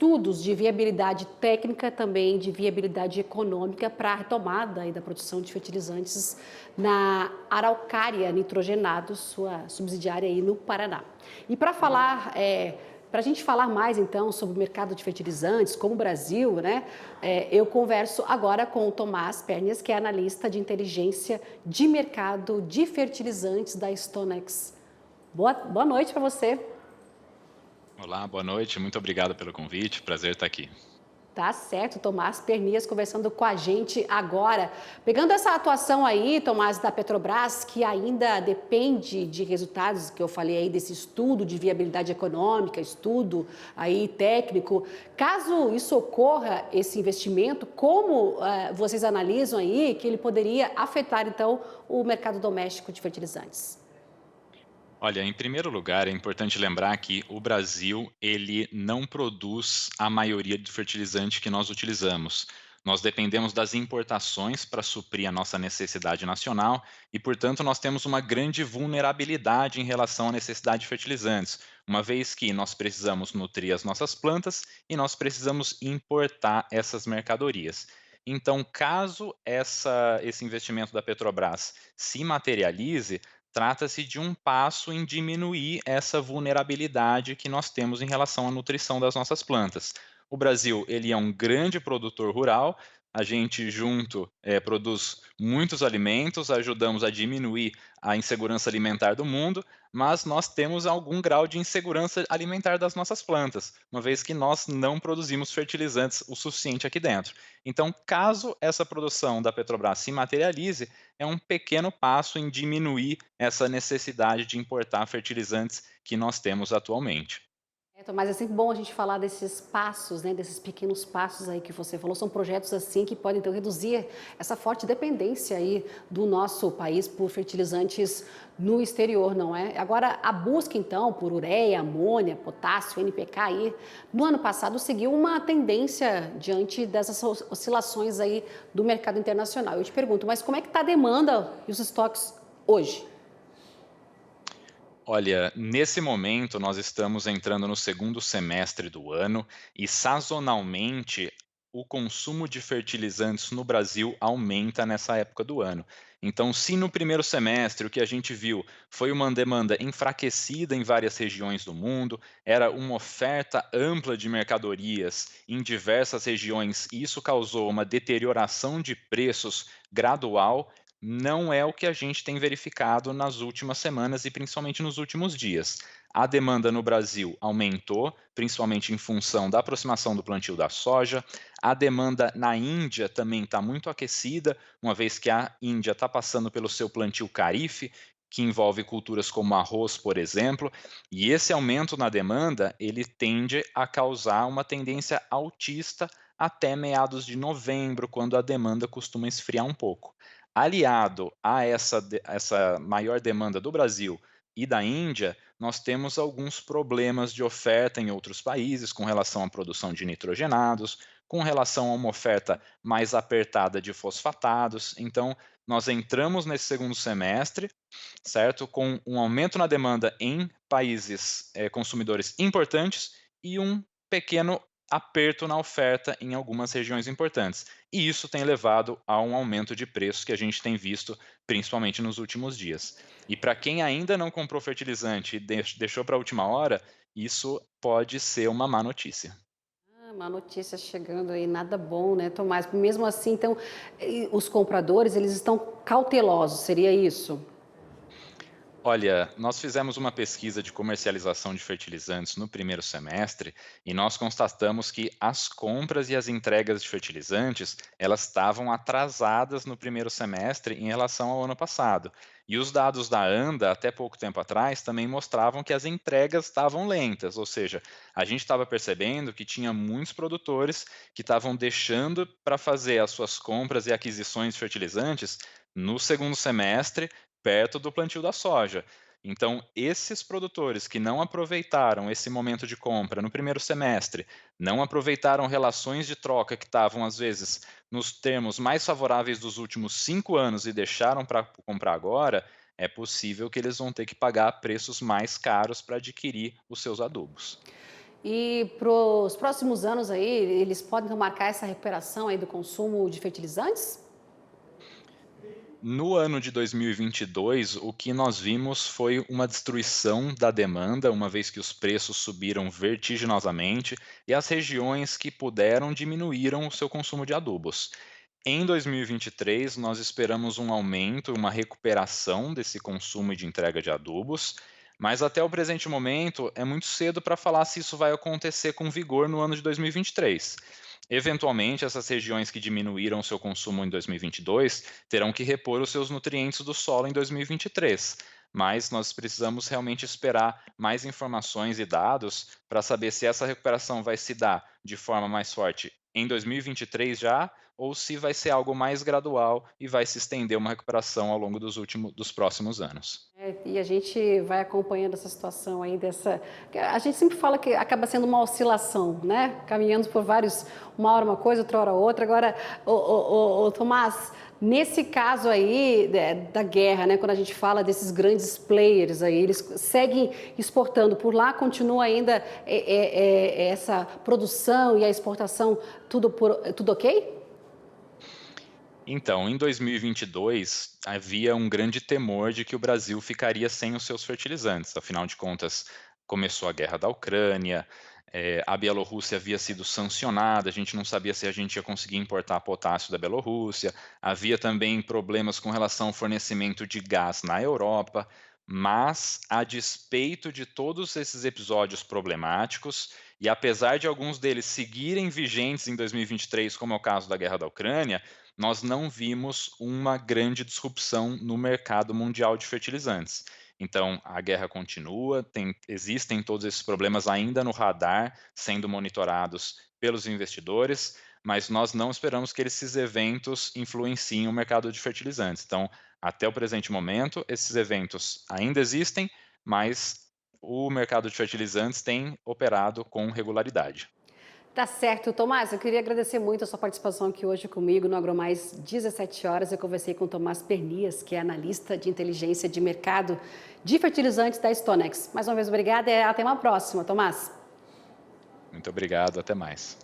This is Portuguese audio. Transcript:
estudos de viabilidade técnica, também de viabilidade econômica para a retomada aí da produção de fertilizantes na Araucária Nitrogenados, sua subsidiária aí no Paraná. E para falar, para a gente falar mais então sobre o mercado de fertilizantes, como o Brasil, né? Eu converso agora com o Tomás Pernias, que é analista de inteligência de mercado de fertilizantes da Stonex. Boa noite para você. Olá, boa noite. Muito obrigado pelo convite. Prazer estar aqui. Tá certo, Tomás Pernias conversando com a gente agora. Pegando essa atuação aí, Tomás, da Petrobras, que ainda depende de resultados que eu falei aí desse estudo de viabilidade econômica, estudo aí técnico. Caso isso ocorra, esse investimento, como vocês analisam aí que ele poderia afetar então o mercado doméstico de fertilizantes? Olha, em primeiro lugar, é importante lembrar que o Brasil, ele não produz a maioria do fertilizante que nós utilizamos. Nós dependemos das importações para suprir a nossa necessidade nacional e, portanto, nós temos uma grande vulnerabilidade em relação à necessidade de fertilizantes, uma vez que nós precisamos nutrir as nossas plantas e nós precisamos importar essas mercadorias. Então, caso esse investimento da Petrobras se materialize, trata-se de um passo em diminuir essa vulnerabilidade que nós temos em relação à nutrição das nossas plantas. O Brasil, ele é um grande produtor rural, a gente junto produz muitos alimentos, ajudamos a diminuir a insegurança alimentar do mundo, mas nós temos algum grau de insegurança alimentar das nossas plantas, uma vez que nós não produzimos fertilizantes o suficiente aqui dentro. Então, caso essa produção da Petrobras se materialize, é um pequeno passo em diminuir essa necessidade de importar fertilizantes que nós temos atualmente. Mas é sempre bom a gente falar desses passos, né, desses pequenos passos aí que você falou, são projetos assim que podem então reduzir essa forte dependência aí do nosso país por fertilizantes no exterior, não é? Agora, a busca então por ureia, amônia, potássio, NPK aí, no ano passado seguiu uma tendência diante dessas oscilações aí do mercado internacional. Eu te pergunto, mas como é que está a demanda e os estoques hoje? Olha, nesse momento nós estamos entrando no segundo semestre do ano e sazonalmente o consumo de fertilizantes no Brasil aumenta nessa época do ano. Então, se no primeiro semestre o que a gente viu foi uma demanda enfraquecida em várias regiões do mundo, era uma oferta ampla de mercadorias em diversas regiões, e isso causou uma deterioração de preços gradual. Não é o que a gente tem verificado nas últimas semanas e principalmente nos últimos dias. A demanda no Brasil aumentou, principalmente em função da aproximação do plantio da soja. A demanda na Índia também está muito aquecida, uma vez que a Índia está passando pelo seu plantio Kharif, que envolve culturas como arroz, por exemplo, e esse aumento na demanda, ele tende a causar uma tendência altista até meados de novembro, quando a demanda costuma esfriar um pouco. Aliado a essa maior demanda do Brasil e da Índia, nós temos alguns problemas de oferta em outros países com relação à produção de nitrogenados, com relação a uma oferta mais apertada de fosfatados. Então, nós entramos nesse segundo semestre, certo? Com um aumento na demanda em países consumidores importantes e um pequeno aperto na oferta em algumas regiões importantes. E isso tem levado a um aumento de preços que a gente tem visto principalmente nos últimos dias. E para quem ainda não comprou fertilizante e deixou para a última hora, isso pode ser uma má notícia. Uma notícia chegando aí, nada bom, né, Tomás? Mesmo assim, então, os compradores, eles estão cautelosos, seria isso? Olha, nós fizemos uma pesquisa de comercialização de fertilizantes no primeiro semestre e nós constatamos que as compras e as entregas de fertilizantes, elas estavam atrasadas no primeiro semestre em relação ao ano passado. E os dados da ANDA, até pouco tempo atrás, também mostravam que as entregas estavam lentas, ou seja, a gente estava percebendo que tinha muitos produtores que estavam deixando para fazer as suas compras e aquisições de fertilizantes no segundo semestre, perto do plantio da soja. Então, esses produtores que não aproveitaram esse momento de compra no primeiro semestre, não aproveitaram relações de troca que estavam, às vezes, nos termos mais favoráveis dos últimos 5 anos e deixaram para comprar agora, é possível que eles vão ter que pagar preços mais caros para adquirir os seus adubos. E para os próximos anos aí, eles podem então marcar essa recuperação aí do consumo de fertilizantes? No ano de 2022, o que nós vimos foi uma destruição da demanda, uma vez que os preços subiram vertiginosamente e as regiões que puderam diminuíram o seu consumo de adubos. Em 2023, nós esperamos um aumento, uma recuperação desse consumo e de entrega de adubos, mas até o presente momento é muito cedo para falar se isso vai acontecer com vigor no ano de 2023. Eventualmente, essas regiões que diminuíram seu consumo em 2022 terão que repor os seus nutrientes do solo em 2023. Mas nós precisamos realmente esperar mais informações e dados para saber se essa recuperação vai se dar de forma mais forte em 2023 já, ou se vai ser algo mais gradual e vai se estender uma recuperação ao longo dos próximos anos. E a gente vai acompanhando essa situação aí dessa. A gente sempre fala que acaba sendo uma oscilação, né? Caminhando por vários, uma hora uma coisa, outra hora outra. Agora, o Tomás, nesse caso aí da guerra, né? Quando a gente fala desses grandes players aí, eles seguem exportando por lá, continua ainda essa produção e a exportação tudo ok? Então, em 2022, havia um grande temor de que o Brasil ficaria sem os seus fertilizantes. Afinal de contas, começou a guerra da Ucrânia, a Bielorrússia havia sido sancionada, a gente não sabia se a gente ia conseguir importar potássio da Bielorrússia. Havia também problemas com relação ao fornecimento de gás na Europa. Mas, a despeito de todos esses episódios problemáticos, e apesar de alguns deles seguirem vigentes em 2023, como é o caso da guerra da Ucrânia, nós não vimos uma grande disrupção no mercado mundial de fertilizantes. Então, a guerra continua, existem todos esses problemas ainda no radar, sendo monitorados pelos investidores, mas nós não esperamos que esses eventos influenciem o mercado de fertilizantes. Então, até o presente momento, esses eventos ainda existem, mas o mercado de fertilizantes tem operado com regularidade. Tá certo, Tomás, eu queria agradecer muito a sua participação aqui hoje comigo no AgroMais 17 horas. Eu conversei com o Tomás Pernias, que é analista de inteligência de mercado de fertilizantes da Stonex. Mais uma vez, obrigada e até uma próxima, Tomás. Muito obrigado, até mais.